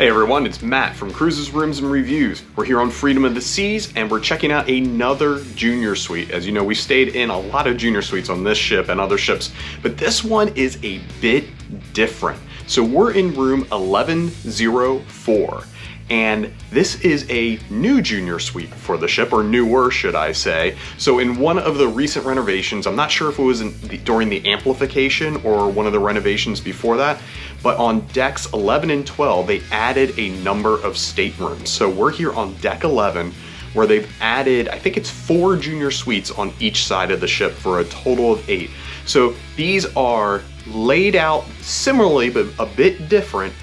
Hey everyone, it's Matt from Cruises, Rooms, and Reviews. We're here on Freedom of the Seas and we're checking out another junior suite. As you know, we stayed in a lot of junior suites on this ship and other ships, but this one is a bit different. So we're in room 1104. And this is a new junior suite for the ship, or newer, should I say. So in one of the recent renovations, I'm not sure if it was during the amplification or one of the renovations before that, but on decks 11 and 12, they added a number of staterooms. So we're here on deck 11, where they've added, I think it's 4 junior suites on each side of the ship for a total of 8. So these are laid out similarly, but a bit different,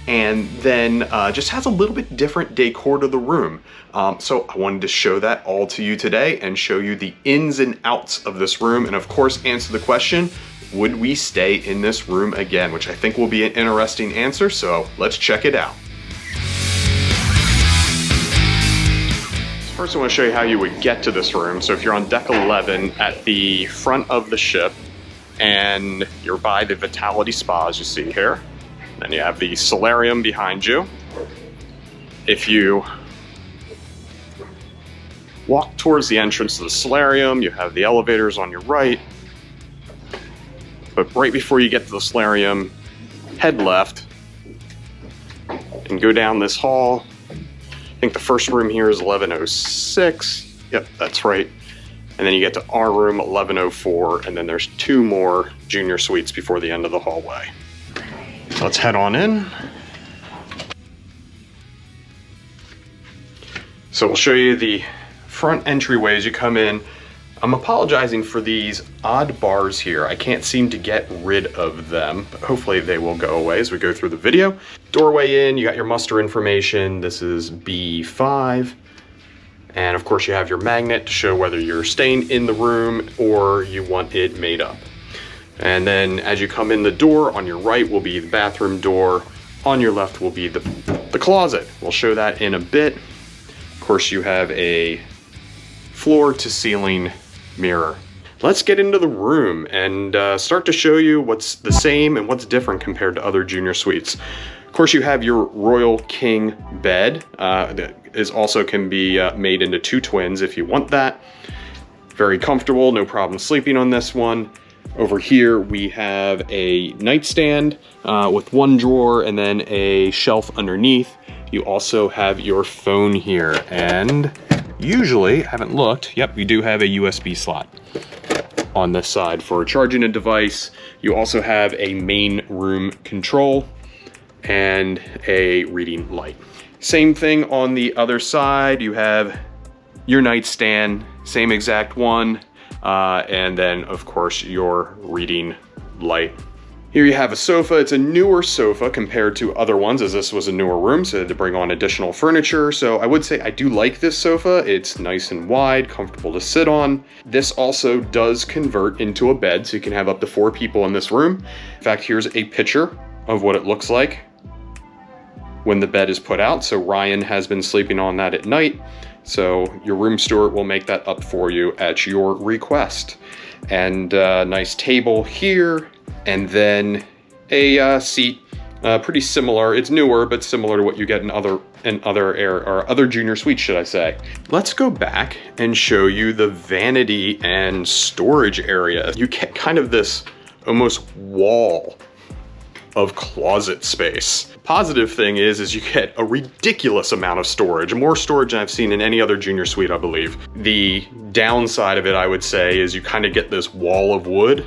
and then just has a little bit different decor to the room. So I wanted to show that all to you today and show you the ins and outs of this room, and of course answer the question, would we stay in this room again? Which I think will be an interesting answer, so let's check it out. First I want to show you how you would get to this room. So if you're on deck 11 at the front of the ship, and you're by the Vitality Spa as you see here, then you have the solarium behind you. If you walk towards the entrance to the solarium, you have the elevators on your right. But right before you get to the solarium, head left and go down this hall. I think the first room here is 1106. Yep, that's right. And then you get to our room, 1104, and then there's 2 more junior suites before the end of the hallway. Let's head on in. So we'll show you the front entryway as you come in. I'm apologizing for these odd bars here. I can't seem to get rid of them, but hopefully they will go away as we go through the video. Doorway in, you got your muster information. This is B5. And of course you have your magnet to show whether you're staying in the room or you want it made up. And then as you come in the door, on your right will be the bathroom door. On your left will be the closet. We'll show that in a bit. Of course, you have a floor to ceiling mirror. Let's get into the room and start to show you what's the same and what's different compared to other junior suites. Of course, you have your Royal King bed. That is also can be made into 2 twins if you want that. Very comfortable, no problem sleeping on this one. Over here we have a nightstand with 1 drawer and then a shelf underneath. You also have your phone here, and usually, I haven't looked, yep, we do have a USB slot on this side for charging a device. You also have a main room control and a reading light. Same thing on the other side, you have your nightstand, same exact one. And then of course your reading light. Here you have a sofa. It's a newer sofa compared to other ones, as this was a newer room, so I had to bring on additional furniture. So I would say I do like this sofa. It's nice and wide, comfortable to sit on. This also does convert into a bed, so you can have up to 4 people in this room. In fact, here's a picture of what it looks like when the bed is put out. So Ryan has been sleeping on that at night. So your room steward will make that up for you at your request. And a nice table here, and then a seat, pretty similar. It's newer, but similar to what you get in other junior suites, should I say. Let's go back and show you the vanity and storage area. You get kind of this almost wall of closet space. Positive thing is you get a ridiculous amount of storage, more storage than I've seen in any other junior suite, I believe. The downside of it, I would say, is you kind of get this wall of wood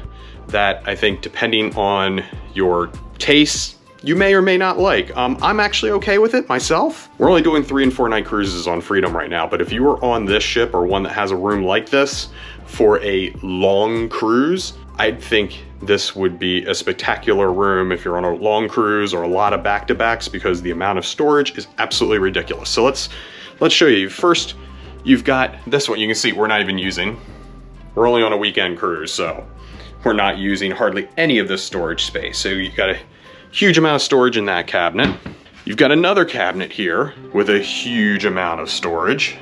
that I think, depending on your tastes, you may or may not like. I'm actually okay with it myself. We're only doing 3 and 4 night cruises on Freedom right now, but if you were on this ship or one that has a room like this for a long cruise, I'd think this would be a spectacular room if you're on a long cruise or a lot of back-to-backs, because the amount of storage is absolutely ridiculous. So let's show you. First, you've got this one. You can see we're not even using. We're only on a weekend cruise, so we're not using hardly any of this storage space. So you've got a huge amount of storage in that cabinet. You've got another cabinet here with a huge amount of storage.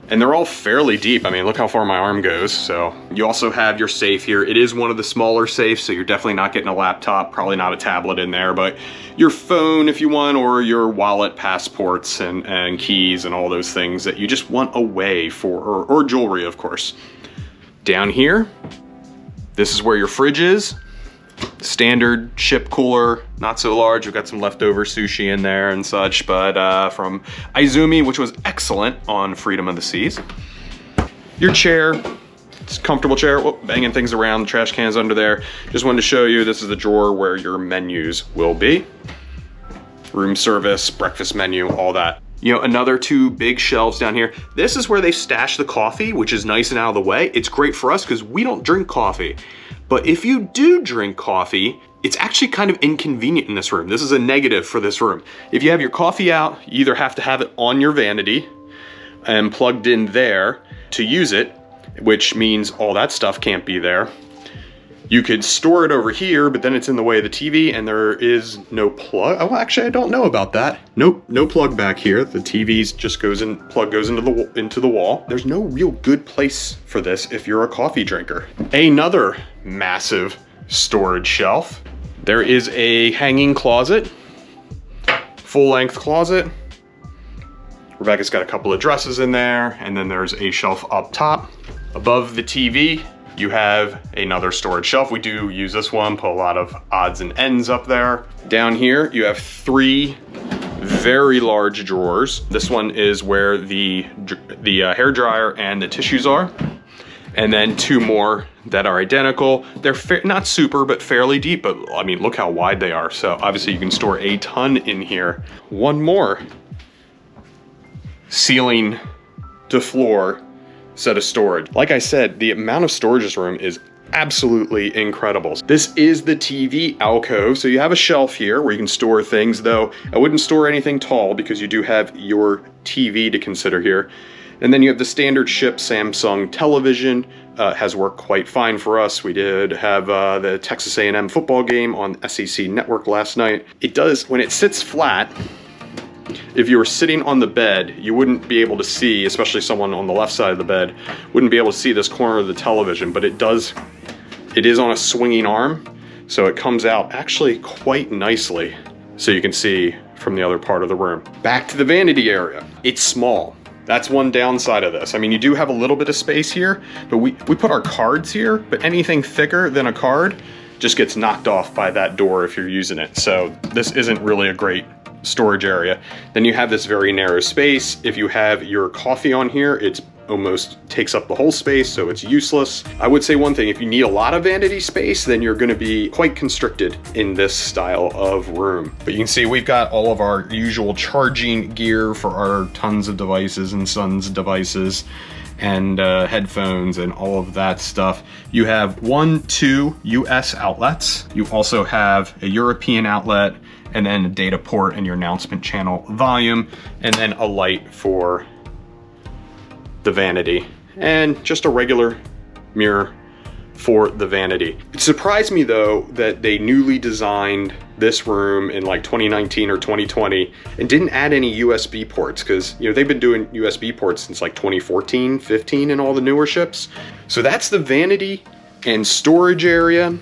And they're all fairly deep. I mean, look how far my arm goes. So you also have your safe here. It is one of the smaller safes, so you're definitely not getting a laptop, probably not a tablet in there, but your phone if you want, or your wallet, passports, and keys, and all those things that you just want away for, or jewelry, of course. Down here, this is where your fridge is. Standard ship cooler, not so large. We've got some leftover sushi in there and such, but from Izumi, which was excellent on Freedom of the Seas. Your chair, it's a comfortable chair. Whoop, banging things around, the trash cans under there. Just wanted to show you, this is the drawer where your menus will be. Room service, breakfast menu, all that. You know, another 2 big shelves down here. This is where they stash the coffee, which is nice and out of the way. It's great for us because we don't drink coffee. But if you do drink coffee, it's actually kind of inconvenient in this room. This is a negative for this room. If you have your coffee out, you either have to have it on your vanity and plugged in there to use it, which means all that stuff can't be there. You could store it over here, but then it's in the way of the TV and there is no plug. Oh, actually, I don't know about that. Nope, no plug back here. The TV's just plug goes into the wall. There's no real good place for this if you're a coffee drinker. Another massive storage shelf. There is a hanging closet, full-length closet. Rebecca's got a couple of dresses in there, and then there's a shelf up top. Above the TV, you have another storage shelf. We do use this one, put a lot of odds and ends up there. Down here, you have 3 very large drawers. This one is where the hair dryer and the tissues are. And then 2 more that are identical. They're not super, but fairly deep, but I mean, look how wide they are. So obviously you can store a ton in here. 1 more ceiling to floor set of storage. Like I said, the amount of storage in this room is absolutely incredible. This is the TV alcove. So you have a shelf here where you can store things, though I wouldn't store anything tall because you do have your TV to consider here. And then you have the standard ship Samsung television. Has worked quite fine for us. We did have the Texas A&M football game on SEC Network last night. It does, when it sits flat, if you were sitting on the bed, you wouldn't be able to see, especially someone on the left side of the bed, wouldn't be able to see this corner of the television, but it is on a swinging arm, so it comes out actually quite nicely, so you can see from the other part of the room. Back to the vanity area. It's small. That's one downside of this. I mean, you do have a little bit of space here, but we put our cards here, but anything thicker than a card just gets knocked off by that door if you're using it. So this isn't really a great storage area. Then you have this very narrow space. If you have your coffee on here, it's almost takes up the whole space, so it's useless. I would say one thing, if you need a lot of vanity space, then you're gonna be quite constricted in this style of room. But you can see we've got all of our usual charging gear for our tons of devices and Son's devices and headphones and all of that stuff. You have 2 US outlets. You also have a European outlet, and then a data port and your announcement channel volume, and then a light for the vanity, and just a regular mirror for the vanity. It surprised me though that they newly designed this room in like 2019 or 2020 and didn't add any USB ports, because you know they've been doing USB ports since like 2014, 15 in all the newer ships. So that's the vanity and storage area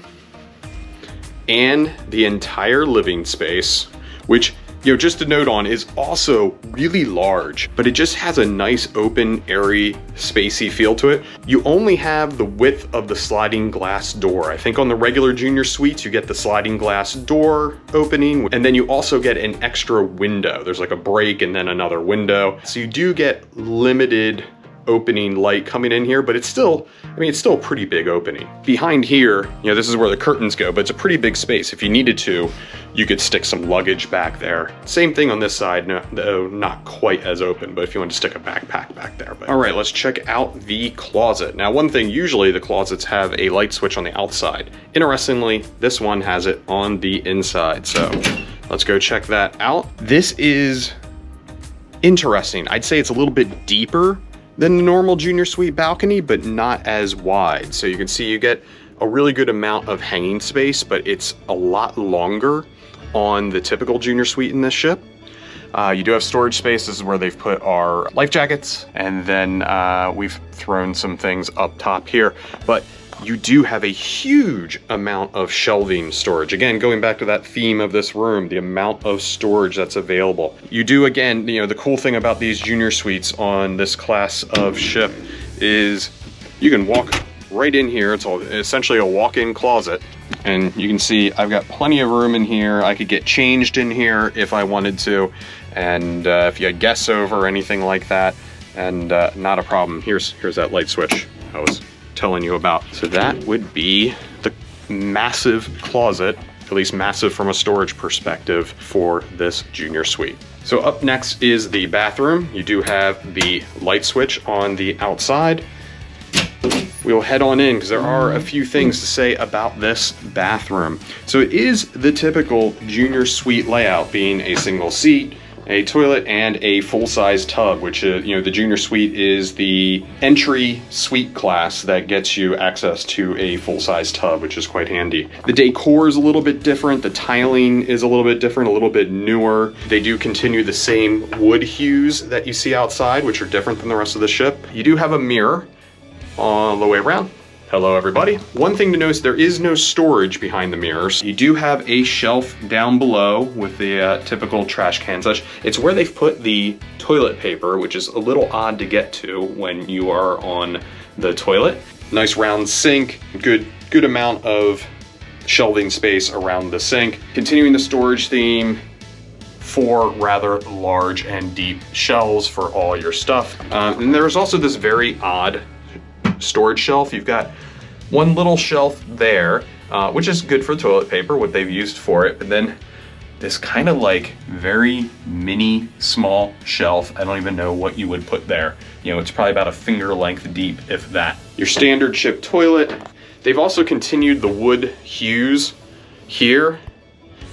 and the entire living space, which, you know, just a note on, is also really large, but it just has a nice open, airy, spacey feel to it. You only have the width of the sliding glass door. I think on the regular junior suites, you get the sliding glass door opening, and then you also get an extra window. There's like a break and then another window. So you do get limited opening light coming in here, but it's still, I mean, it's still a pretty big opening. Behind here, you know, this is where the curtains go, but it's a pretty big space. If you needed to, you could stick some luggage back there. Same thing on this side, no, not quite as open, but if you want to stick a backpack back there. But all right, let's check out the closet. Now, one thing, usually the closets have a light switch on the outside. Interestingly, this one has it on the inside. So let's go check that out. This is interesting. I'd say it's a little bit deeper than the normal junior suite balcony, but not as wide. So you can see you get a really good amount of hanging space, but it's a lot longer on the typical junior suite in this ship. You do have storage spaces where they've put our life jackets, and then we've thrown some things up top here. But you do have a huge amount of shelving storage. Again, going back to that theme of this room, the amount of storage that's available. You do, again, you know, the cool thing about these junior suites on this class of ship is you can walk right in here. It's all essentially a walk-in closet. And you can see I've got plenty of room in here. I could get changed in here if I wanted to. And if you had guests over or anything like that, and not a problem. Here's that light switch I was telling you about. So that would be the massive closet, at least massive from a storage perspective, for this junior suite. So up next is the bathroom. You do have the light switch on the outside. We'll head on in because there are a few things to say about this bathroom. So it is the typical junior suite layout, being a single seat, a toilet, and a full-size tub, which you know, the junior suite is the entry suite class that gets you access to a full-size tub, which is quite handy. The decor is a little bit different. The tiling is a little bit different, a little bit newer. They do continue the same wood hues that you see outside, which are different than the rest of the ship. You do have a mirror all the way around. Hello everybody. One thing to notice, there is no storage behind the mirrors. You do have a shelf down below with the typical trash can such. It's where they've put the toilet paper, which is a little odd to get to when you are on the toilet. Nice round sink, good amount of shelving space around the sink. Continuing the storage theme, 4 rather large and deep shelves for all your stuff. And there's also this very odd storage shelf. You've got one little shelf there, which is good for toilet paper, what they've used for it, but then this kind of like very mini small shelf. I don't even know what you would put there. You know, it's probably about a finger length deep, if that. Your standard ship toilet. They've also continued the wood hues here.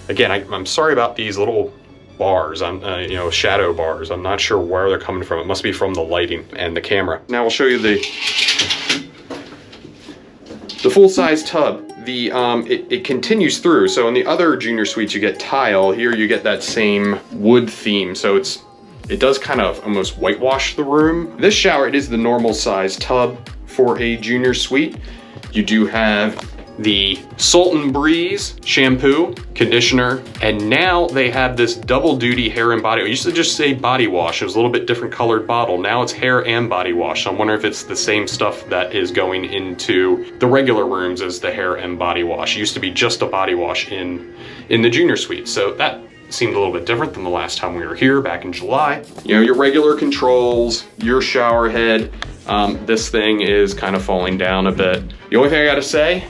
Again, I'm sorry about these little bars, you know, shadow bars. I'm not sure where they're coming from. It must be from the lighting and the camera. Now we'll show you the full-size tub. It continues through. So in the other junior suites you get tile. Here you get that same wood theme. So it does kind of almost whitewash the room. This shower, it is the normal size tub for a junior suite. You do have the Sultan Breeze shampoo, conditioner, and now they have this double duty hair and body. It used to just say body wash. It was a little bit different colored bottle. Now it's hair and body wash. So I'm wondering if it's the same stuff that is going into the regular rooms as the hair and body wash. It used to be just a body wash in the junior suite. So that seemed a little bit different than the last time we were here back in July. You know, your regular controls, your shower head. This thing is kind of falling down a bit. The only thing I gotta say,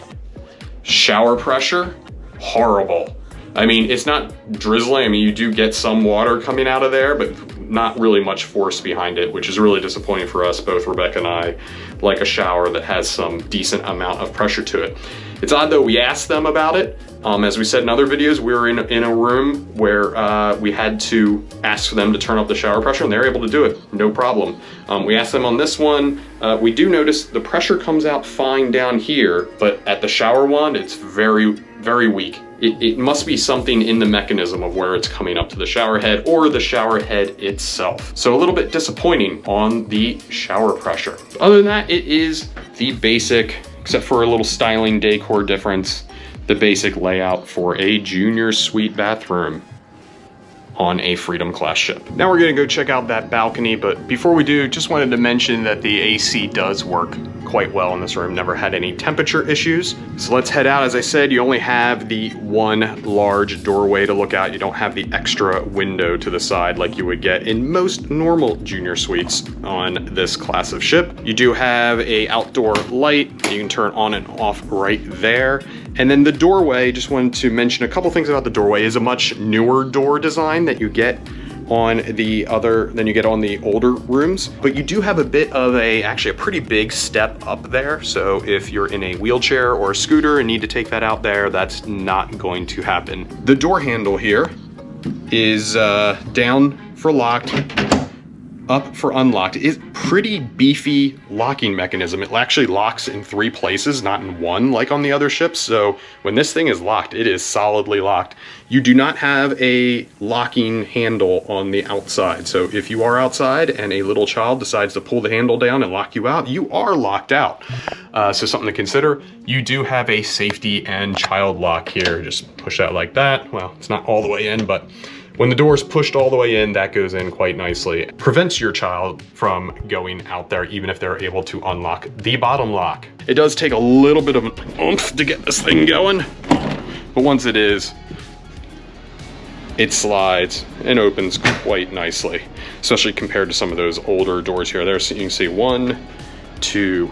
shower pressure, horrible. I mean, it's not drizzling. I mean, you do get some water coming out of there, but not really much force behind it, which is really disappointing for us. Both Rebecca and I like a shower that has some decent amount of pressure to it. It's odd though, we asked them about it. As we said in other videos, we were in a room where we had to ask them to turn up the shower pressure, and they were able to do it, no problem. We asked them on this one. We do notice the pressure comes out fine down here, but at the shower wand, it's very, very weak. It must be something in the mechanism of where it's coming up to the shower head or the shower head itself. So a little bit disappointing on the shower pressure. Other than that, it is the basic, except for a little styling decor difference, the basic layout for a junior suite bathroom on a Freedom class ship. Now we're gonna go check out that balcony, but before we do, just wanted to mention that the AC does work quite well in this room, never had any temperature issues. So let's head out. As I said, you only have the one large doorway to look out. You don't have the extra window to the side like you would get in most normal junior suites on this class of ship. You do have a outdoor light you can turn on and off right there. And then the doorway, just wanted to mention a couple things about the doorway, is a much newer door design that you get on the other than you get on the older rooms, but you do have a bit of actually a pretty big step up there. So if you're in a wheelchair or a scooter and need to take that out there, that's not going to happen. The door handle here is down for locked, up for unlocked. It is pretty beefy locking mechanism. It actually locks in 3 places, not in 1 like on the other ships. So when this thing is locked, it is solidly locked. You do not have a locking handle on the outside. So if you are outside and a little child decides to pull the handle down and lock you out, you are locked out. So something to consider. You do have a safety and child lock here. Just push that like that. Well, it's not all the way in, but when the door is pushed all the way in, that goes in quite nicely. It prevents your child from going out there, even if they're able to unlock the bottom lock. It does take a little bit of an oomph to get this thing going, but once it is, it slides and opens quite nicely, especially compared to some of those older doors here. There's, you can see 1, 2,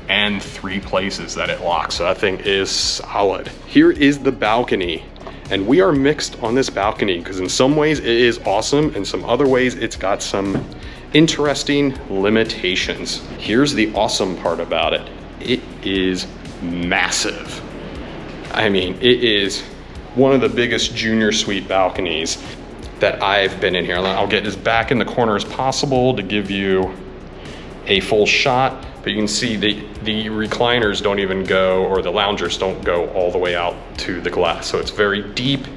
and 3 places that it locks. So that thing is solid. Here is the balcony. And we are mixed on this balcony because in some ways it is awesome, in some other ways it's got some interesting limitations. Here's the awesome part about it. It is massive. I mean, it is one of the biggest junior suite balconies that I've been in here. I'll get as back in the corner as possible to give you a full shot, but you can see the recliners don't even go, or the loungers don't go all the way out to the glass. So it's very deep,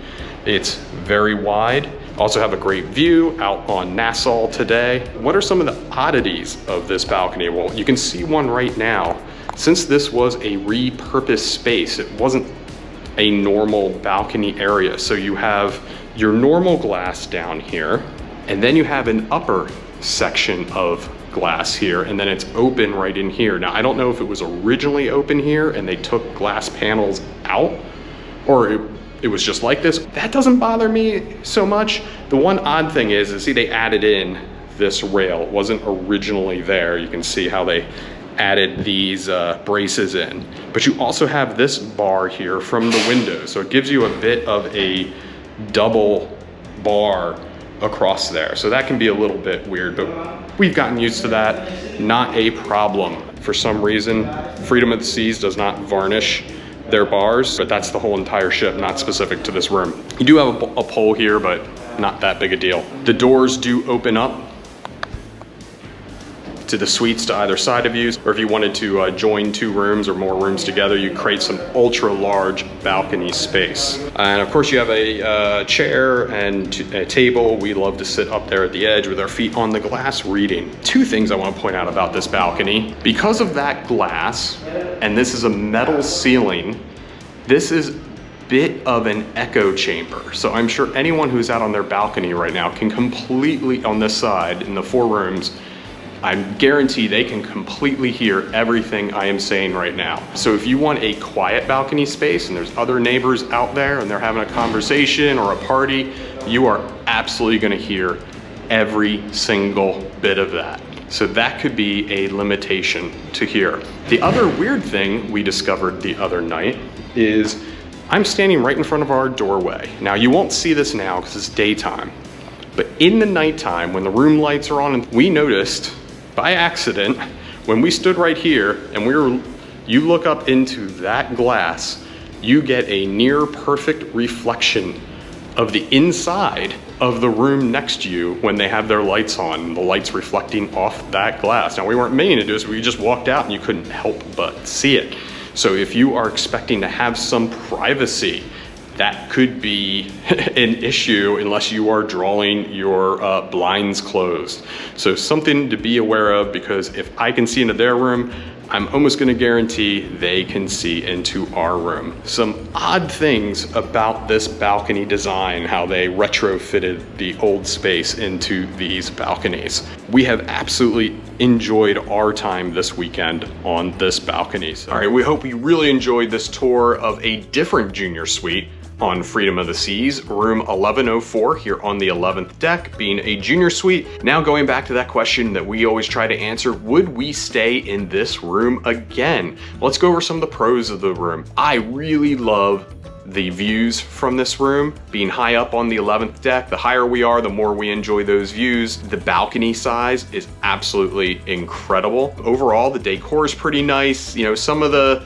it's very wide. Also have a great view out on Nassau today. What are some of the oddities of this balcony? Well, you can see one right now. Since this was a repurposed space, it wasn't a normal balcony area. So you have your normal glass down here, and then you have an upper section of glass here, and then it's open right in here. Now, I don't know if it was originally open here and they took glass panels out, or it was just like this. That doesn't bother me so much. The one odd thing is see, they added in this rail. It wasn't originally there. You can see how they added these braces in. But you also have this bar here from the window. So it gives you a bit of a double bar across there. So that can be a little bit weird, but we've gotten used to that. Not a problem. For some reason, Freedom of the Seas does not varnish their bars, but that's the whole entire ship, not specific to this room. You do have a pole here, but not that big a deal. The doors do open up to the suites to either side of you, or if you wanted to join 2 rooms or more rooms together, you create some ultra large balcony space. And of course you have a chair and a table. We love to sit up there at the edge with our feet on the glass reading. 2 things I want to point out about this balcony. Because of that glass, and this is a metal ceiling, this is a bit of an echo chamber. So I'm sure anyone who's out on their balcony right now can completely, on this side in the 4 rooms, I guarantee they can completely hear everything I am saying right now. So if you want a quiet balcony space and there's other neighbors out there and they're having a conversation or a party, you are absolutely gonna hear every single bit of that. So that could be a limitation to hear. The other weird thing we discovered the other night is I'm standing right in front of our doorway. Now you won't see this now because it's daytime, but in the nighttime when the room lights are on, we noticed by accident, when we stood right here and you look up into that glass, you get a near perfect reflection of the inside of the room next to you when they have their lights on, the lights reflecting off that glass. Now we weren't meaning to do this, we just walked out and you couldn't help but see it. So if you are expecting to have some privacy, that could be an issue unless you are drawing your blinds closed. So something to be aware of, because if I can see into their room, I'm almost gonna guarantee they can see into our room. Some odd things about this balcony design, how they retrofitted the old space into these balconies. We have absolutely enjoyed our time this weekend on this balcony. All right, we hope you really enjoyed this tour of a different junior suite on Freedom of the Seas, room 1104 here on the 11th deck, being a junior suite. Now going back to that question that we always try to answer, would we stay in this room again? Let's go over some of the pros of the room. I really love the views from this room, being high up on the 11th deck. The higher we are, the more we enjoy those views. The balcony size is absolutely incredible. Overall, the decor is pretty nice. You know, some of the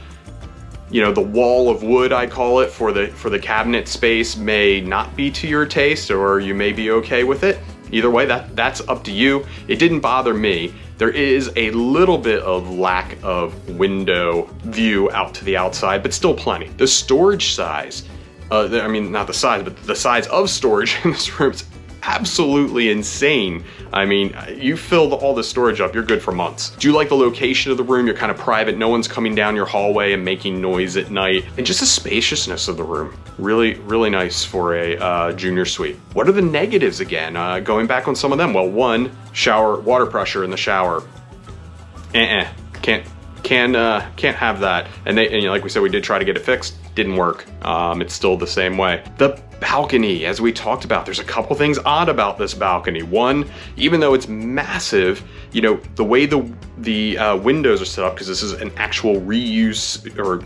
wall of wood, I call it, for the cabinet space may not be to your taste, or you may be okay with it. Either way, that's up to you. It didn't bother me. There is a little bit of lack of window view out to the outside, but still plenty. The storage size, I mean, not the size, but the size of storage in this room is absolutely insane. I mean, you fill all the storage up, you're good for months. Do you like the location of the room? You're kind of private, no one's coming down your hallway and making noise at night. And just the spaciousness of the room. Really, really nice for a junior suite. What are the negatives again? Going back on some of them. Well, one, shower, water pressure in the shower. Can't have that. And like we said, we did try to get it fixed. Didn't work. It's still the same way. The balcony, as we talked about, there's a couple things odd about this balcony. One, even though it's massive, you know, the way the windows are set up, because this is an actual reuse or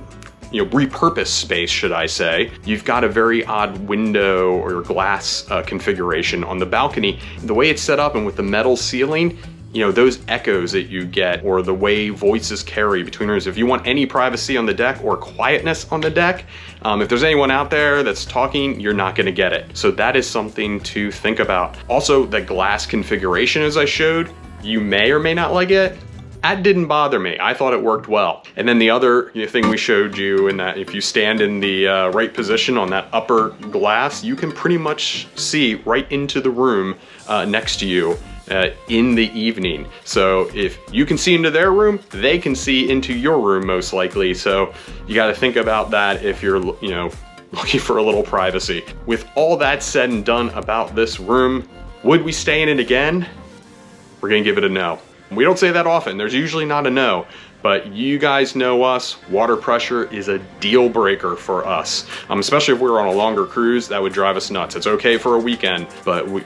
repurposed space, should I say. You've got a very odd window or glass configuration on the balcony. The way it's set up and with the metal ceiling, you know, those echoes that you get or the way voices carry between rooms. If you want any privacy on the deck or quietness on the deck, if there's anyone out there that's talking, you're not gonna get it. So that is something to think about. Also, the glass configuration, as I showed, you may or may not like it. That didn't bother me. I thought it worked well. And then the other thing we showed you in that if you stand in the right position on that upper glass, you can pretty much see right into the room next to you in the evening. So if you can see into their room, they can see into your room most likely. So you got to think about that if you're, looking for a little privacy. With all that said and done about this room, would we stay in it again? We're gonna give it a no. We don't say that often. There's usually not a no, but you guys know us. Water pressure is a deal breaker for us. Especially if we were on a longer cruise, that would drive us nuts. It's okay for a weekend, but we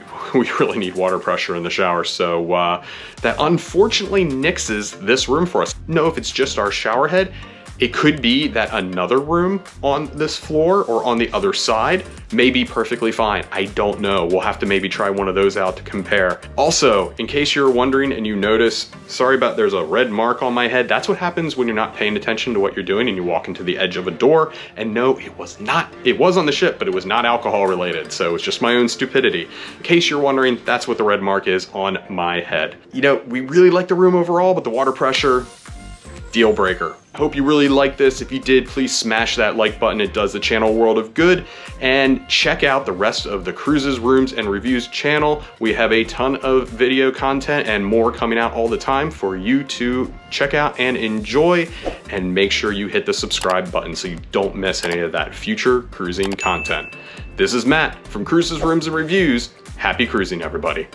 really need water pressure in the shower. So that unfortunately nixes this room for us. No, if it's just our shower head, it could be that another room on this floor or on the other side may be perfectly fine. I don't know. We'll have to maybe try one of those out to compare. Also, in case you're wondering and you notice, sorry about there's a red mark on my head. That's what happens when you're not paying attention to what you're doing and you walk into the edge of a door. And no, it was on the ship, but it was not alcohol related. So it's just my own stupidity. In case you're wondering, that's what the red mark is on my head. You know, we really like the room overall, but the water pressure, deal breaker. I hope you really liked this. If you did, please smash that like button. It does the channel a world of good. And check out the rest of the Cruises, Rooms, and Reviews channel. We have a ton of video content and more coming out all the time for you to check out and enjoy. And make sure you hit the subscribe button so you don't miss any of that future cruising content. This is Matt from Cruises, Rooms, and Reviews. Happy cruising, everybody.